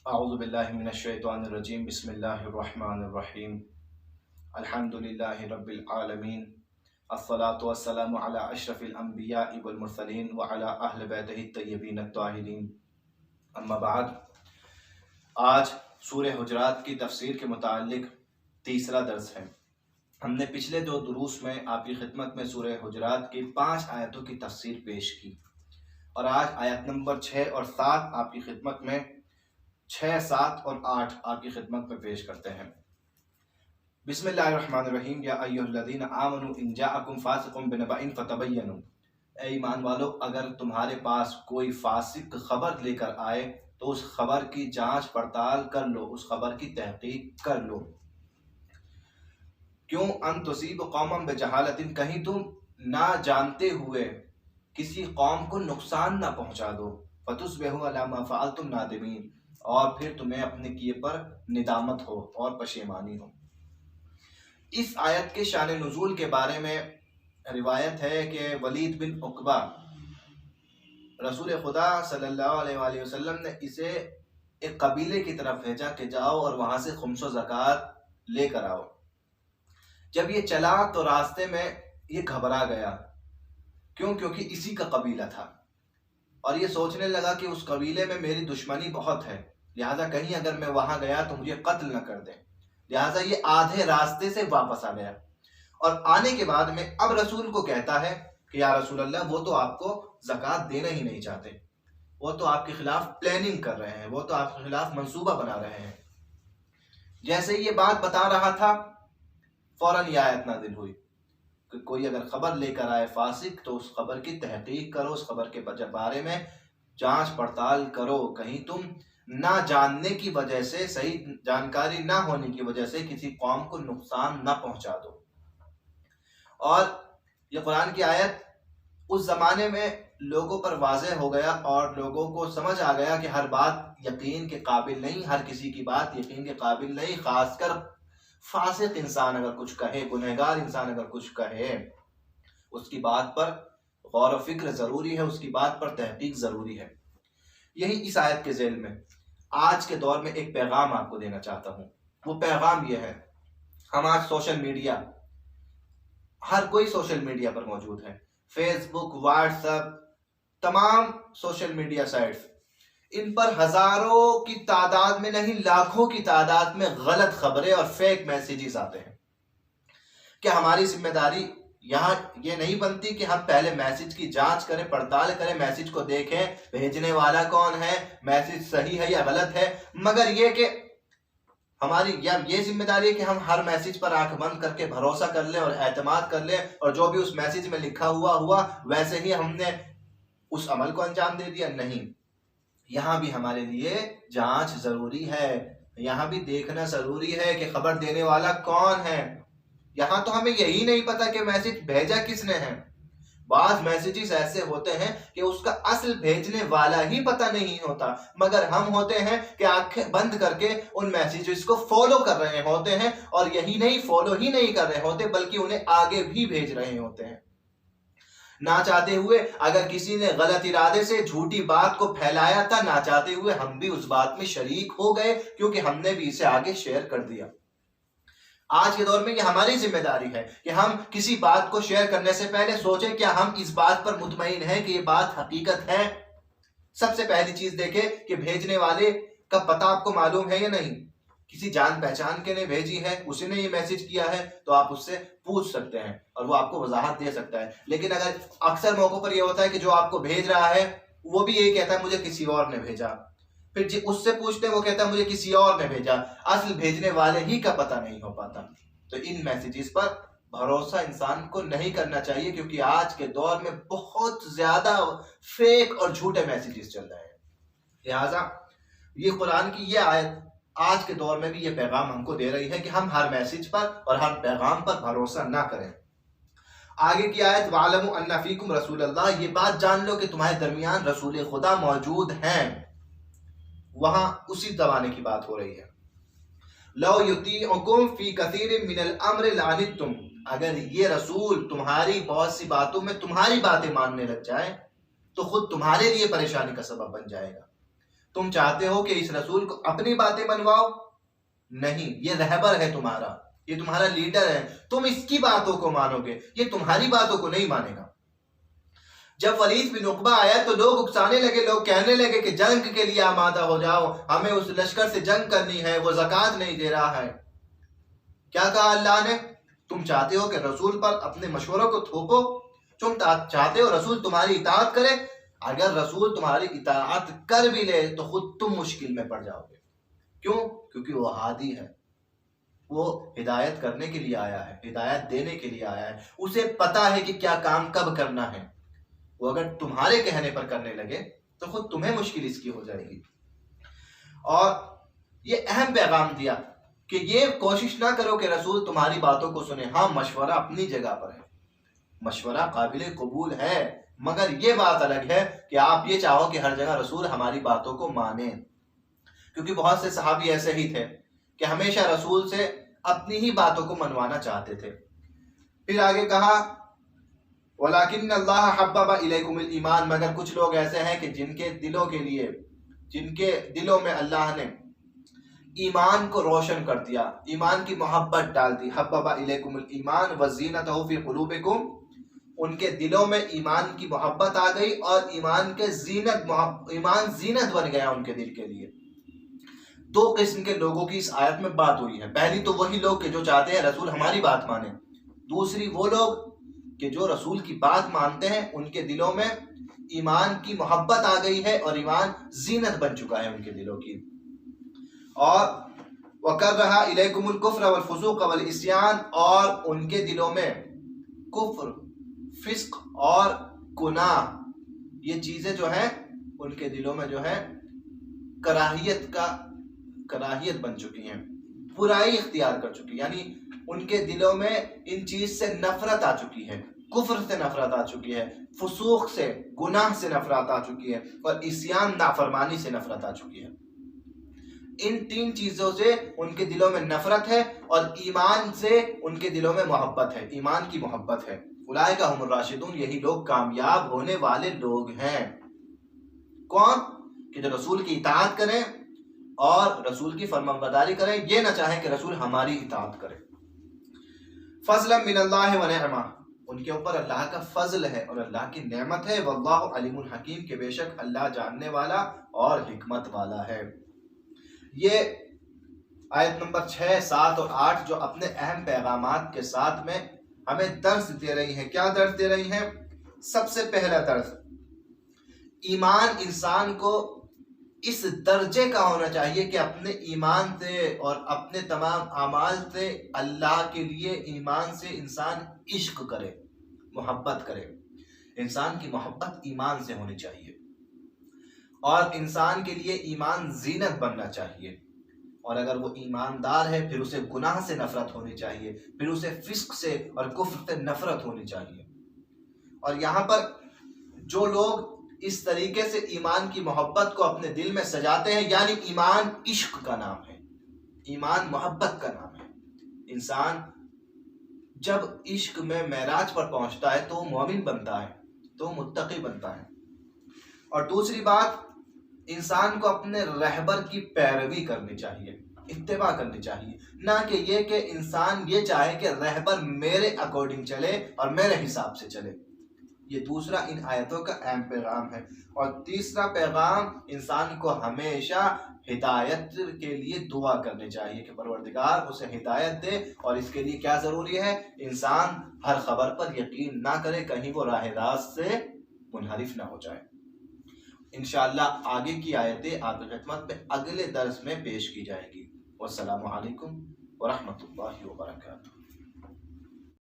اعوذ باللہ من الشیطان الرجیم بسم اللہ الرحمن الرحیم الحمدللہ رب العالمین الصلاة والسلام علی اشرف الانبیاء والمرسلین وعلی اہل بیتہ الطیبین الطاہرین اما بعد۔ آج سورہ حجرات کی تفسیر کے متعلق تیسرا درس ہے۔ ہم نے پچھلے دو دروس میں آپ کی خدمت میں سورہ حجرات کی 5 آیتوں کی تفسیر پیش کی، اور آج آیت نمبر 6 اور 7 آپ کی خدمت میں 6، 7 اور 8 آپ کی خدمت میں پیش کرتے ہیں۔ بسم اللہ الرحمن الرحیم۔ یا ایھا الذین آمنوا ان جاءکم فاسق بنبأ فتبینوا، اے ایمان والو اگر تمہارے پاس کوئی فاسق خبر لے کر آئے تو اس خبر کی جانچ پڑتال کر لو، اس خبر کی تحقیق کر لو۔ کیوں؟ ان تصیبوا قوما بجہالۃ، کہیں تم نہ جانتے ہوئے کسی قوم کو نقصان نہ پہنچا دو، فتصبحوا علی ما فعلتم نادمین، اور پھر تمہیں اپنے کیے پر ندامت ہو اور پشیمانی ہو۔ اس آیت کے شان نزول کے بارے میں روایت ہے کہ ولید بن عقبہ رسول خدا صلی اللہ علیہ وآلہ وسلم نے اسے ایک قبیلے کی طرف بھیجا کہ جاؤ اور وہاں سے خمس و زکوٰۃ لے کر آؤ۔ جب یہ چلا تو راستے میں یہ گھبرا گیا، کیونکہ اسی کا قبیلہ تھا، اور یہ سوچنے لگا کہ اس قبیلے میں میری دشمنی بہت ہے، لہٰذا کہیں اگر میں وہاں گیا تو مجھے قتل نہ کر دیں، لہٰذا یہ آدھے راستے سے واپس آ گیا۔ اور آنے کے بعد میں اب رسول کو کہتا ہے کہ یا رسول اللہ، وہ تو آپ کو زکوٰۃ دینا ہی نہیں چاہتے، وہ تو آپ کے خلاف پلاننگ کر رہے ہیں، وہ تو آپ کے خلاف منصوبہ بنا رہے ہیں۔ جیسے یہ بات بتا رہا تھا فوراً یہ آیت نازل ہوئی کہ کوئی اگر خبر لے کر آئے فاسق تو اس خبر کی تحقیق کرو، اس خبر کے بارے میں جانچ پڑتال کرو، کہیں تم نہ جاننے کی وجہ سے، صحیح جانکاری نہ ہونے کی وجہ سے کسی قوم کو نقصان نہ پہنچا دو۔ اور یہ قرآن کی آیت اس زمانے میں لوگوں پر واضح ہو گیا اور لوگوں کو سمجھ آ گیا کہ ہر بات یقین کے قابل نہیں، ہر کسی کی بات یقین کے قابل نہیں، خاص کر فاسق انسان اگر کچھ کہے، گنہگار انسان اگر کچھ کہے، اس کی بات پر غور و فکر ضروری ہے، اس کی بات پر تحقیق ضروری ہے۔ یہی اس آیت کے ذیل میں آج کے دور میں ایک پیغام آپ کو دینا چاہتا ہوں۔ وہ پیغام یہ ہے، ہم آج سوشل میڈیا، ہر کوئی سوشل میڈیا پر موجود ہے، فیس بک، واٹس ایپ، تمام سوشل میڈیا سائٹس، ان پر ہزاروں کی تعداد میں نہیں، لاکھوں کی تعداد میں غلط خبریں اور فیک میسیجز آتے ہیں۔ کہ ہماری ذمہ داری یہاں یہ نہیں بنتی کہ ہم پہلے میسیج کی جانچ کریں، پڑتال کریں، میسیج کو دیکھیں بھیجنے والا کون ہے، میسیج صحیح ہے یا غلط ہے، مگر یہ کہ ہماری یہ ذمہ داری ہے کہ ہم ہر میسیج پر آنکھ بند کر کے بھروسہ کر لیں اور اعتماد کر لیں، اور جو بھی اس میسیج میں لکھا ہوا ویسے ہی ہم نے اس عمل کو انجام دے دیا۔ نہیں، یہاں بھی ہمارے لیے جانچ ضروری ہے، یہاں بھی دیکھنا ضروری ہے کہ خبر دینے والا کون ہے۔ یہاں تو ہمیں یہی نہیں پتا کہ میسیج بھیجا کس نے ہے۔ بعض میسیجز ایسے ہوتے ہیں کہ اس کا اصل بھیجنے والا ہی پتہ نہیں ہوتا، مگر ہم ہوتے ہیں کہ آنکھیں بند کر کے ان میسیجز کو فالو کر رہے ہوتے ہیں، اور یہی نہیں، فالو ہی نہیں کر رہے ہوتے بلکہ انہیں آگے بھی بھیج رہے ہوتے ہیں۔ نہ چاہتے ہوئے اگر کسی نے غلط ارادے سے جھوٹی بات کو پھیلایا تھا، نہ چاہتے ہوئے ہم بھی اس بات میں شریک ہو گئے، کیونکہ ہم نے بھی اسے آگے شیئر کر دیا۔ آج کے دور میں یہ ہماری ذمہ داری ہے کہ ہم کسی بات کو شیئر کرنے سے پہلے سوچیں کیا ہم اس بات پر مطمئن ہیں کہ یہ بات حقیقت ہے۔ سب سے پہلی چیز دیکھیں کہ بھیجنے والے کا پتہ آپ کو معلوم ہے یا نہیں۔ کسی جان پہچان کے نے بھیجی ہے، اسی نے یہ میسج کیا ہے، تو آپ اس سے پوچھ سکتے ہیں اور وہ آپ کو وضاحت دے سکتا ہے۔ لیکن اگر اکثر موقعوں پر یہ ہوتا ہے کہ جو آپ کو بھیج رہا ہے وہ بھی یہی کہتا ہے مجھے کسی اور نے بھیجا، پھر اس سے پوچھتے ہیں وہ کہتا ہے مجھے کسی اور نے بھیجا، اصل بھیجنے والے ہی کا پتہ نہیں ہو پاتا۔ تو ان میسیجز پر بھروسہ انسان کو نہیں کرنا چاہیے، کیونکہ آج کے دور میں بہت زیادہ فیک اور جھوٹے میسیجز چل رہے ہیں۔ لہٰذا یہ قرآن کی یہ آیت آج کے دور میں بھی یہ پیغام ہم کو دے رہی ہے کہ ہم ہر میسیج پر اور ہر پیغام پر بھروسہ نہ کریں۔ آگے کی آیت وَاعْلَمُوا أَنَّ فِيكُمْ رَسُولَ اللَّهِ، یہ بات جان لو کہ تمہارے درمیان رسول خدا موجود ہیں۔ وہاں اسی زمانے کی بات ہو رہی ہے۔ لَوْ يُطِيعُكُمْ فِي كَثِيرٍ مِّنَ الْأَمْرِ لَعَنِتُّمْ، اگر یہ رسول تمہاری بہت سی باتوں میں تمہاری باتیں ماننے لگ جائے تو خود تمہارے لیے پریشانی کا سبب بن جائے گا۔ تم چاہتے ہو کہ اس رسول کو اپنی باتیں منواؤ؟ نہیں، یہ رہبر ہے تمہارا، یہ تمہارا لیڈر ہے، تم اس کی باتوں کو مانو گے، یہ تمہاری باتوں کو نہیں مانے گا۔ جب ولید بن عقبہ آیا تو لوگ اکسانے لگے، لوگ کہنے لگے کہ جنگ کے لیے آمادہ ہو جاؤ، ہمیں اس لشکر سے جنگ کرنی ہے، وہ زکوٰۃ نہیں دے رہا ہے۔ کیا کہا اللہ نے؟ تم چاہتے ہو کہ رسول پر اپنے مشوروں کو تھوپو، تم چاہتے ہو رسول تمہاری اطاعت کرے؟ اگر رسول تمہاری اطاعت کر بھی لے تو خود تم مشکل میں پڑ جاؤ گے۔ کیوں؟ کیونکہ وہ ہادی ہے، وہ ہدایت کرنے کے لیے آیا ہے، ہدایت دینے کے لیے آیا ہے، اسے پتا ہے کہ کیا کام کب کرنا ہے۔ وہ اگر تمہارے کہنے پر کرنے لگے تو خود تمہیں مشکل اس کی ہو جائے گی۔ اور یہ اہم پیغام دیا کہ یہ کوشش نہ کرو کہ رسول تمہاری باتوں کو سنے۔ ہاں، مشورہ اپنی جگہ پر ہے، مشورہ قابل قبول ہے، مگر یہ بات الگ ہے کہ آپ یہ چاہو کہ ہر جگہ رسول ہماری باتوں کو مانیں، کیونکہ بہت سے صحابی ایسے ہی تھے کہ ہمیشہ رسول سے اپنی ہی باتوں کو منوانا چاہتے تھے۔ پھر آگے کہا وَلَكِنَّ اللَّهَ حَبَّبَ إِلَيْكُمُ الْإِيمَانَ، مگر کچھ لوگ ایسے ہیں کہ جن کے دلوں میں اللہ نے ایمان کو روشن کر دیا، ایمان کی محبت ڈال دی۔ حَبَّبَ إِلَيْكُمُ الْإِيمَانَ وَزِينَتَهُ فِي قُلُوبِكُمْ، ان کے دلوں میں ایمان کی محبت آ گئی اور ایمان زینت بن گیا ان کے دل کے لیے۔ دو قسم کے لوگوں کی اس آیت میں بات ہوئی ہے۔ پہلی تو وہی لوگ کہ جو چاہتے ہیں رسول ہماری بات مانے، دوسری وہ لوگ کہ جو رسول کی بات مانتے ہیں، ان کے دلوں میں ایمان کی محبت آ گئی ہے اور ایمان زینت بن چکا ہے ان کے دلوں کی۔ اور وَكَرَّهَ إِلَيْكُمُ الْكُفْرَ وَالْفُسُوقَ وَالْعِصْيَانَ، اور ان کے دلوں میں کفر، فسق اور گناہ، یہ چیزیں جو ہیں ان کے دلوں میں جو ہے کراہیت بن چکی ہیں، برائی اختیار کر چکی، یعنی ان کے دلوں میں ان چیز سے نفرت آ چکی ہے، کفر سے نفرت آ چکی ہے، فسوق سے، گناہ سے نفرت آ چکی ہے، اور عصیان، نافرمانی سے نفرت آ چکی ہے۔ ان تین چیزوں سے ان کے دلوں میں نفرت ہے اور ایمان سے ان کے دلوں میں محبت ہے، ایمان کی محبت ہے۔ اولئک ھم الراشدون، یہی لوگ کامیاب ہونے والے لوگ ہیں۔ کون؟ کہ جو رسول کی اطاعت کریں اور رسول کی فرمانبرداری کریں، یہ نہ چاہیں کہ رسول ہماری اطاعت کرے۔ فضلا من اللہ و نعمہ، ان کے اوپر اللہ کا فضل ہے اور اللہ کی نعمت ہے۔ واللہ علیم الحکیم، کہ بے شک اللہ جاننے والا اور حکمت والا ہے۔ یہ آیت نمبر 6، 7 اور 8 جو اپنے اہم پیغامات کے ساتھ میں ہمیں درس دے رہی ہیں۔ کیا درس دے رہی ہیں؟ سب سے پہلا درس، ایمان انسان کو اس درجے کا ہونا چاہیے کہ اپنے ایمان سے اور اپنے تمام اعمال سے اللہ کے لیے ایمان سے انسان عشق کرے، محبت کرے۔ انسان کی محبت ایمان سے ہونی چاہیے، اور انسان کے لیے ایمان زینت بننا چاہیے۔ اور اگر وہ ایماندار ہے پھر اسے گناہ سے نفرت ہونی چاہیے، پھر اسے فسق سے اور کفر سے نفرت ہونی چاہیے۔ اور یہاں پر جو لوگ اس طریقے سے ایمان کی محبت کو اپنے دل میں سجاتے ہیں، یعنی ایمان عشق کا نام ہے، ایمان محبت کا نام ہے۔ انسان جب عشق میں معراج پر پہنچتا ہے تو وہ مومن بنتا ہے، تو متقی بنتا ہے۔ اور دوسری بات، انسان کو اپنے رہبر کی پیروی کرنی چاہیے، اتباع کرنی چاہیے، نہ کہ یہ کہ انسان یہ چاہے کہ رہبر میرے اکارڈنگ چلے اور میرے حساب سے چلے۔ یہ دوسرا ان آیتوں کا اہم پیغام ہے۔ اور تیسرا پیغام، انسان کو ہمیشہ ہدایت کے لیے دعا کرنی چاہیے کہ پروردگار اسے ہدایت دے، اور اس کے لیے کیا ضروری ہے؟ انسان ہر خبر پر یقین نہ کرے، کہیں وہ راہ راست سے منحرف نہ ہو جائے۔ انشاءاللہ آگے کی آیتیں آپ کی خدمت میں اگلے درس میں پیش کی جائے گی۔ والسلام علیکم ورحمۃ اللہ وبرکاتہ۔